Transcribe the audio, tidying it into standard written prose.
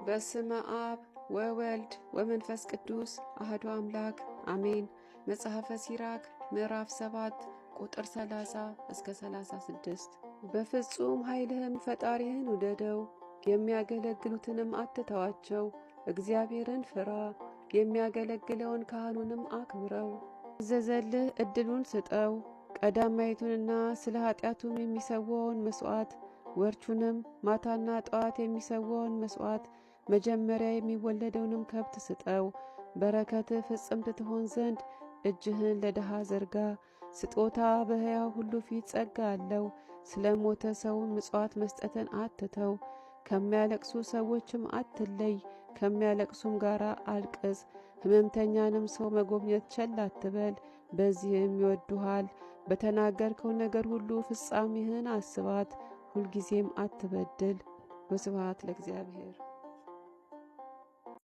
በስመ አብ ወወልድ ወመንፈስ ቅዱስ አሐዱ አምላክ አሜን። መጽሐፈ ሲራክ ምዕራፍ 7 ቁጥር 30 እስከ 36። በፍጹም ኃይልህም ፈጣሪህን ውደደው፣ የሚያገለግሉትንም አትተዋቸው። እግዚአብሔርን ፍራ፣ የሚያገለግለውን ካህኑንም አክብረው። አዘዘልህ ዕድሉን ስጠው፣ ቀዳማይቱንና ስለ ኃጢአቱም የሚሰዋውን መሥዋዕት፣ ወርቹንም ማታና ጠዋት የሚሰዋውን መሥዋዕት፣ መጀመሪያ የሚወለደውንም ከብት ስጠው። በረከትህ ፍጽምት ትሆን ዘንድ እጅህን ለድሃ ዘርጋ። ስጦታ በሕያው ሁሉ ፊት ጸጋ አለው። ስለ ሞተ ሰውም ምጽዋት መስጠትን አትተው። ከሚያለቅሱ ሰዎችም አትለይ፣ ከሚያለቅሱም ጋር አልቅስ። ሕመምተኛንም ሰው መጎብኘት ቸል አትበል፣ በዚህም ይወዱሃል። በተናገርከው ነገር ሁሉ ፍጻሜህን አስባት፣ ሁልጊዜም አትበድል። ወስብሐት ለእግዚአብሔር።